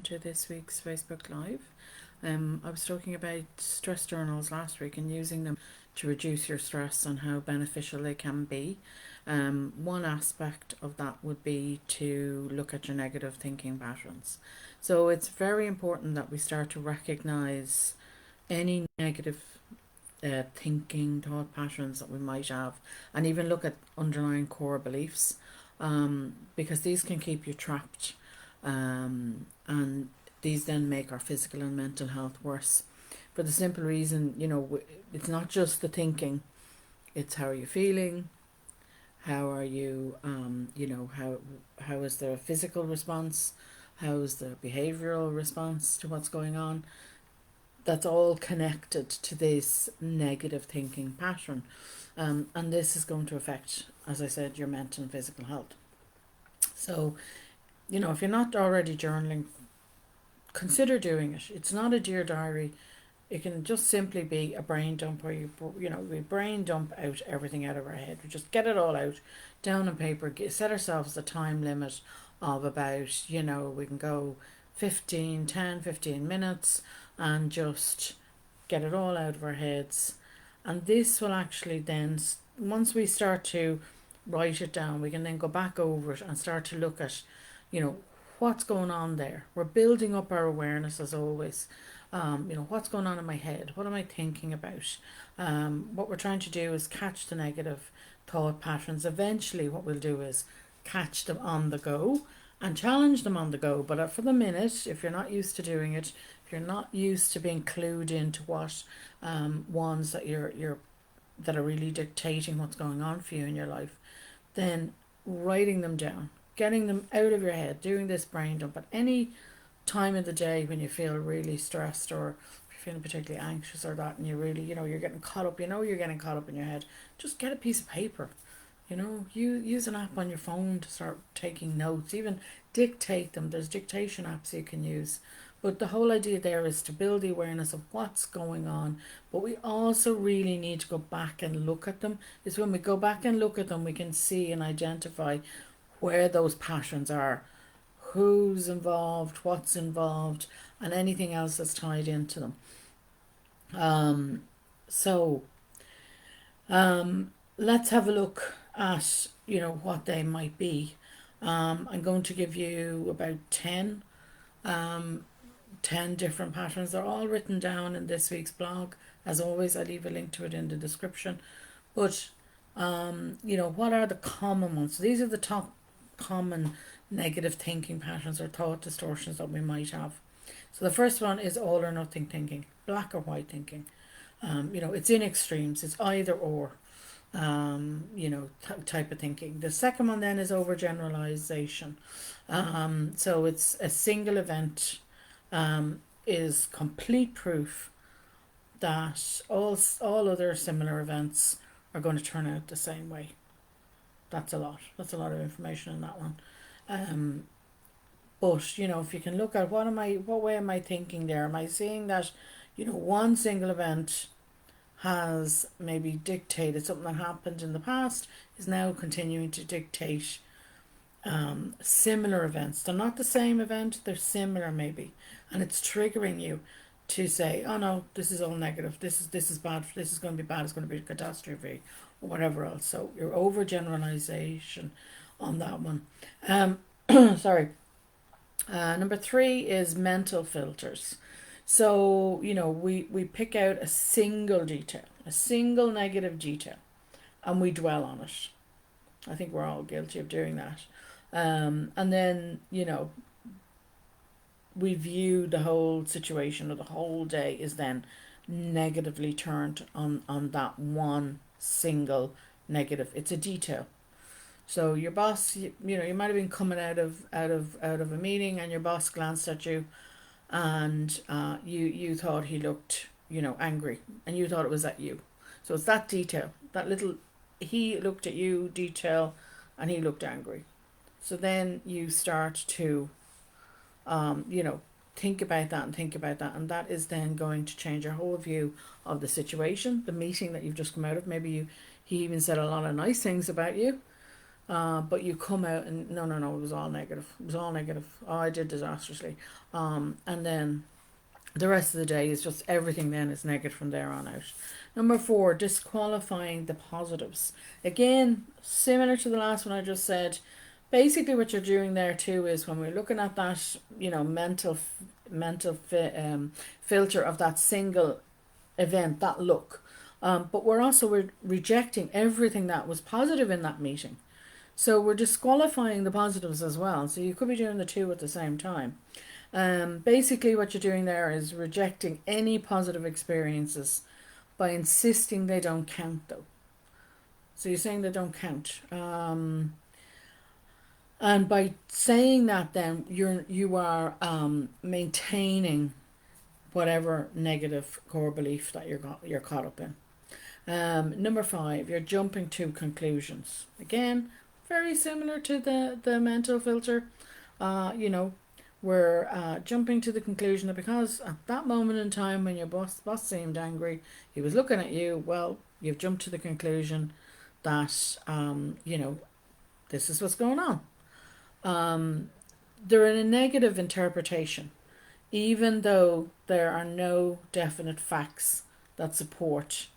to this week's Facebook Live. I was talking about stress journals last week and using them to reduce your stress and how beneficial they can be. One aspect of that would be to look at your negative thinking patterns. So it's very important that we start to recognize any negative thinking, thought patterns that we might have, and even look at underlying core beliefs, because these can keep you trapped, and these then make our physical and mental health worse. For the simple reason, it's not just the thinking, it's how are you feeling, how are you, how is the physical response, how is the behavioral response to what's going on. That's all connected to this negative thinking pattern. And this is going to affect, as I said, your mental and physical health. So, if you're not already journaling, consider doing it. It's not a dear diary. It can just simply be a brain dump where we brain dump out everything out of our head. We just get it all out down on paper, set ourselves a time limit of about, we can go 15 minutes and just get it all out of our heads. And this will actually then, once we start to write it down, we can then go back over it and start to look at, what's going on there. We're building up our awareness as always. What's going on in my head? What am I thinking about? What we're trying to do is catch the negative thought patterns. Eventually what we'll do is catch them on the go and challenge them on the go. But for the minute, if you're not used to doing it, if you're not used to being clued into what ones that that are really dictating what's going on for you in your life, then writing them down, getting them out of your head, doing this brain dump at any time of the day when you feel really stressed, or if you're feeling particularly anxious or that, and you really, you're getting caught up, you're getting caught up in your head, just get a piece of paper. You use an app on your phone to start taking notes, even dictate them. There's dictation apps you can use. But the whole idea there is to build the awareness of what's going on. But we also really need to go back and look at them. It's when we go back and look at them, we can see and identify where those patterns are, who's involved, what's involved, and anything else that's tied into them. Let's have a look at, what they might be. I'm going to give you about 10 different patterns. They're all written down in this week's blog. As always, I'll leave a link to it in the description. But, what are the common ones? So these are the top common negative thinking patterns or thought distortions that we might have. So the first one is all or nothing thinking, black or white thinking. It's in extremes. It's either or. Type of thinking. The second one then is overgeneralization. So it's a single event is complete proof that all other similar events are going to turn out the same way. That's a lot of information in that one. But if you can look at what way am I thinking there? Am I seeing that one single event has maybe dictated something that happened in the past, is now continuing to dictate similar events? They're not the same event, they're similar maybe, and it's triggering you to say, oh no, this is all negative, this is bad, this is going to be bad, it's going to be a catastrophe, or whatever else. So your overgeneralization on that one. Sorry. Number 3 is mental filters. So, we pick out a single detail, a single negative detail, and we dwell on it. I think we're all guilty of doing that. And then, we view the whole situation, or the whole day is then negatively turned on that one single negative. It's a detail. So your boss, you might have been coming out of a meeting, and your boss glanced at you, and you thought he looked, angry, and you thought it was at you. So it's that detail, that little he looked at you detail, and he looked angry. So then you start to think about that, and that is then going to change your whole view of the situation, the meeting that you've just come out of. Maybe he even said a lot of nice things about you, but you come out and no, no, no, it was all negative. It was all negative. Oh, I did disastrously. And then the rest of the day is just everything then is negative from there on out. Number 4, disqualifying the positives. Again, similar to the last one I just said. Basically, what you're doing there too is when we're looking at that, filter of that single event, that look. But we're rejecting everything that was positive in that meeting. So we're disqualifying the positives as well. So you could be doing the two at the same time. Basically, what you're doing there is rejecting any positive experiences by insisting they don't count, though. So you're saying they don't count. And by saying that, then you are maintaining whatever negative core belief that you're caught up in. Number 5, you're jumping to conclusions. Again, very similar to the mental filter. We're jumping to the conclusion that because at that moment in time when your boss seemed angry, he was looking at you, well, you've jumped to the conclusion that, this is what's going on. They're in a negative interpretation, even though there are no definite facts that support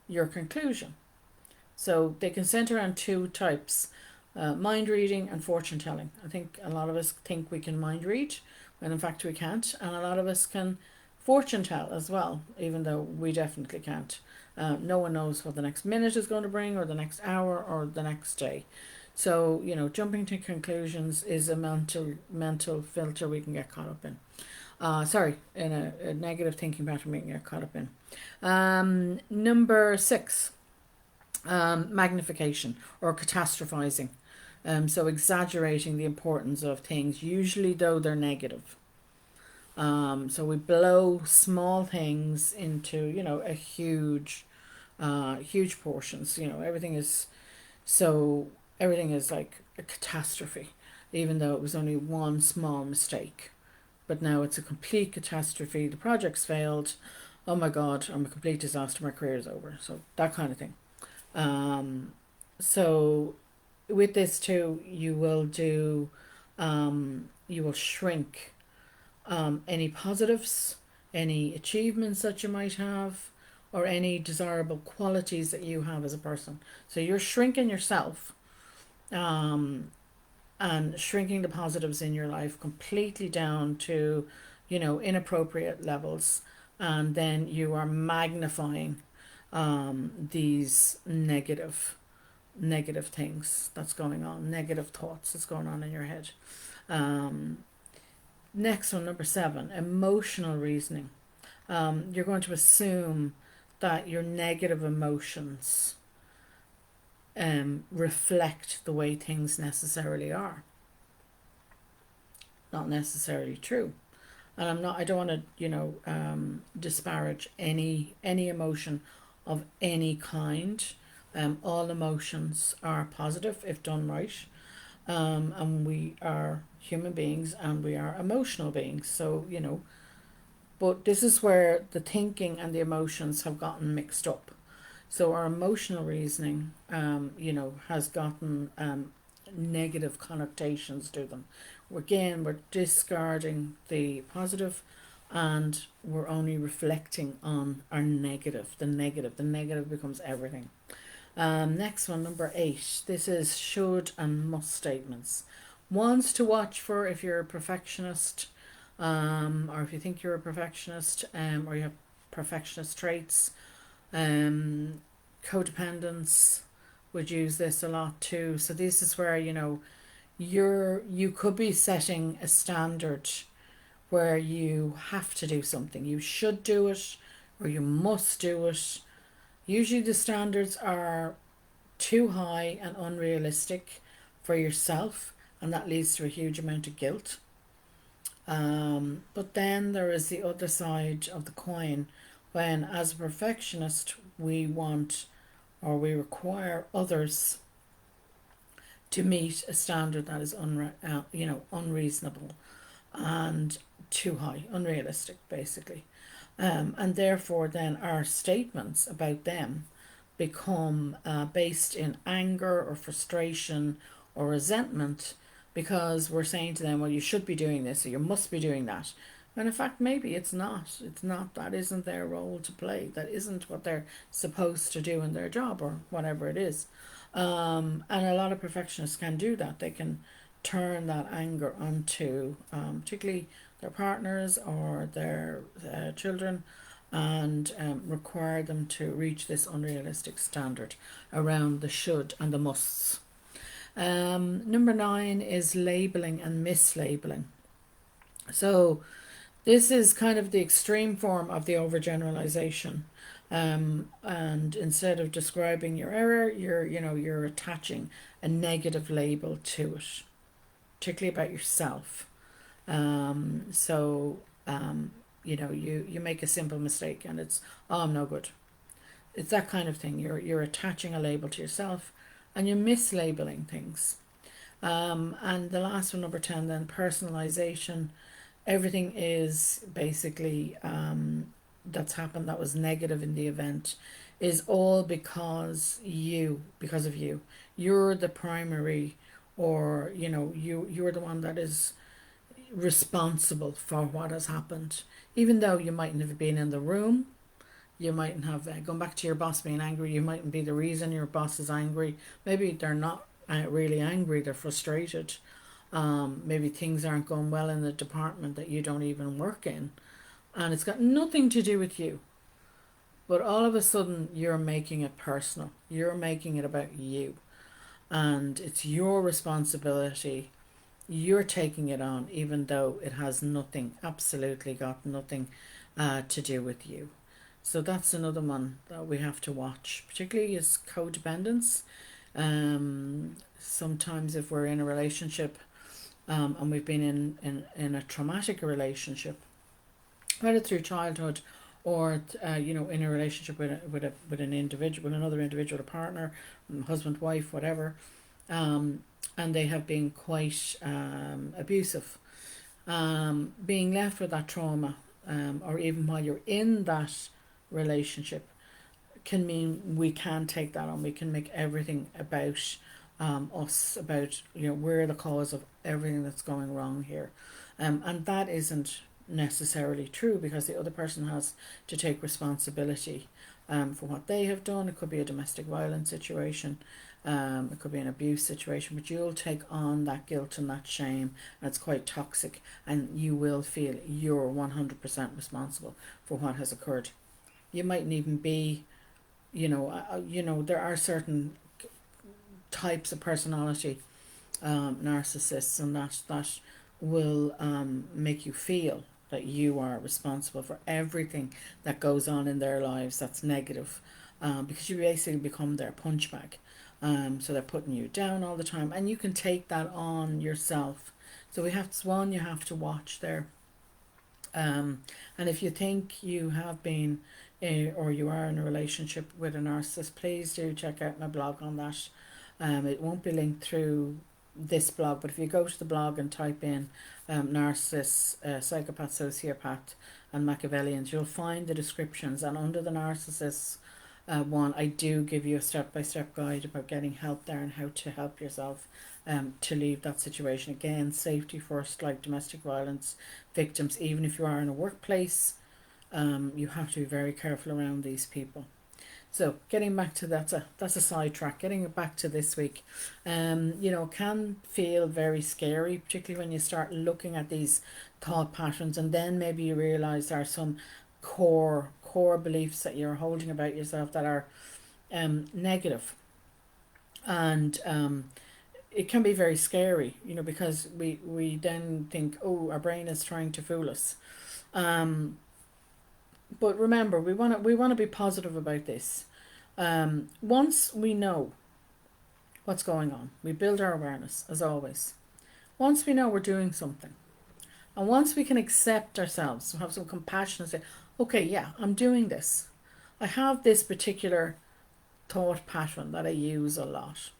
your conclusion. So they can center around 2 types, mind reading and fortune telling. I think a lot of us think we can mind read when in fact we can't, and a lot of us can fortune tell as well, even though we definitely can't. No one knows what the next minute is going to bring, or the next hour, or the next day. So, jumping to conclusions is a mental filter we can get caught up in. In a negative thinking pattern we can get caught up in. Number 6, magnification or catastrophizing. So exaggerating the importance of things, usually though they're negative. So we blow small things into, a huge portions. Everything is like a catastrophe, even though it was only one small mistake. But now it's a complete catastrophe. The project's failed. Oh my God, I'm a complete disaster. My career is over. So that kind of thing. So with this too, you will shrink any positives, any achievements that you might have, or any desirable qualities that you have as a person. So you're shrinking yourself, and shrinking the positives in your life completely down to, inappropriate levels, and then you are magnifying these negative things that's going on, negative thoughts that's going on in your head. Next one, number 7, emotional reasoning. You're going to assume that your negative emotions reflect the way things necessarily are. Not necessarily true. And I don't want to, disparage any emotion of any kind. All emotions are positive if done right. And we are human beings and we are emotional beings. So, but this is where the thinking and the emotions have gotten mixed up. So our emotional reasoning, has gotten negative connotations to them. Again, we're discarding the positive, and we're only reflecting on our negative. The negative becomes everything. Next one, number 8. This is should and must statements. Ones to watch for if you're a perfectionist, or if you think you're a perfectionist, or you have perfectionist traits. Codependence would use this a lot too. So this is where, you could be setting a standard where you have to do something. You should do it, or you must do it. Usually the standards are too high and unrealistic for yourself, and that leads to a huge amount of guilt. But then there is the other side of the coin, when as a perfectionist we want or we require others to meet a standard that is unreasonable and too high, unrealistic basically. And therefore then our statements about them become based in anger or frustration or resentment because we're saying to them, well, you should be doing this or you must be doing that. When in fact, maybe it's not. It's not. That isn't their role to play. That isn't what they're supposed to do in their job or whatever it is. And a lot of perfectionists can do that. They can turn that anger onto particularly their partners or their children, and require them to reach this unrealistic standard around the should and the musts. Number 9 is labeling and mislabeling. So this is kind of the extreme form of the overgeneralization. And instead of describing your error, you're attaching a negative label to it, particularly about yourself. You make a simple mistake and it's, oh, I'm no good. It's that kind of thing. You're attaching a label to yourself and you're mislabeling things. And the last one, number 10, then personalization. Everything is basically that's happened that was negative in the event is all because of you. You're the primary, or you're the one that is responsible for what has happened, even though you mightn't have been in the room. You mightn't have gone back to your boss being angry. You mightn't be the reason your boss is angry. Maybe they're not really angry, they're frustrated. Maybe things aren't going well in the department that you don't even work in, and it's got nothing to do with you. But all of a sudden you're making it personal. You're making it about you, and it's your responsibility. You're taking it on, even though it has nothing, absolutely got nothing to do with you. So that's another one that we have to watch, particularly is codependence. Sometimes if we're in a relationship and we've been in a traumatic relationship, whether through childhood or in a relationship with an individual, with another individual, a partner, husband, wife, whatever, and they have been quite abusive, being left with that trauma, or even while you're in that relationship, can mean we can take that on. We can make everything about us, about we're the cause of everything that's going wrong here, and that isn't necessarily true, because the other person has to take responsibility for what they have done. It could be a domestic violence situation, it could be an abuse situation, but you'll take on that guilt and that shame, and it's quite toxic, and you will feel you're 100% responsible for what has occurred. You mightn't even be, there are certain types of personality, narcissists, and that will make you feel that you are responsible for everything that goes on in their lives that's negative, because you basically become their punch bag. So they're putting you down all the time, and you can take that on yourself. So you have to watch there. And if you think you have been or you are in a relationship with a narcissist, please do check out my blog on that. It won't be linked through this blog, but if you go to the blog and type in narcissist, psychopath, sociopath and Machiavellians, you'll find the descriptions, and under the narcissists one, I do give you a step-by-step guide about getting help there and how to help yourself to leave that situation. Again, safety first, like domestic violence victims. Even if you are in a workplace, you have to be very careful around these people. So getting back to that's a sidetrack. Getting back to this week, can feel very scary, particularly when you start looking at these thought patterns, and then maybe you realize there are some core beliefs that you're holding about yourself that are negative, and it can be very scary, because we then think, oh, our brain is trying to fool us. But remember, we want to be positive about this. Once we know what's going on, we build our awareness, as always. Once we know we're doing something, and once we can accept ourselves, have some compassion and say, okay, yeah, I'm doing this. I have this particular thought pattern that I use a lot.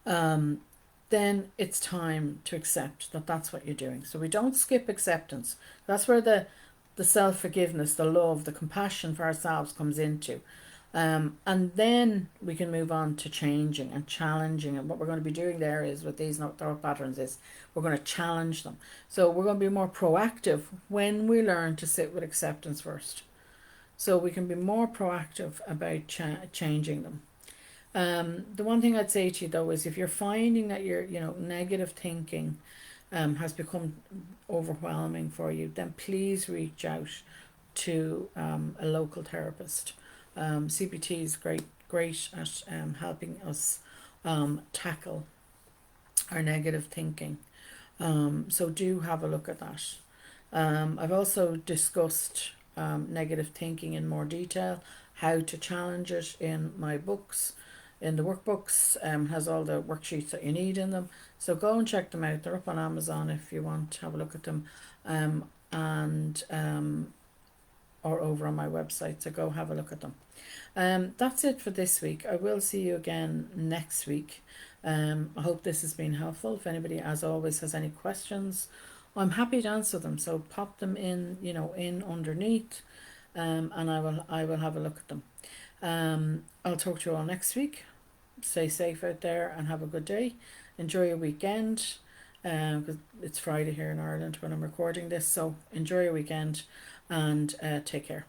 Then it's time to accept that that's what you're doing. So we don't skip acceptance. That's where the self-forgiveness, the love, the compassion for ourselves comes into. And then we can move on to changing and challenging. And what we're going to be doing there is with these thought patterns is we're going to challenge them. So we're going to be more proactive when we learn to sit with acceptance first. So we can be more proactive about changing them. The one thing I'd say to you though is if you're finding that your negative thinking has become overwhelming for you, then please reach out to a local therapist. CBT is great at helping us tackle our negative thinking. So do have a look at that. I've also discussed negative thinking in more detail, how to challenge it in my books. In the workbooks, has all the worksheets that you need in them. So go and check them out. They're up on Amazon if you want to have a look at them. And or over on my website. So go have a look at them. That's it for this week. I will see you again next week. I hope this has been helpful. If anybody, as always, has any questions, I'm happy to answer them. So pop them in, in underneath, and I will have a look at them. I'll talk to you all next week. Stay safe out there and have a good day. Enjoy your weekend. Because it's Friday here in Ireland when I'm recording this. So enjoy your weekend and take care.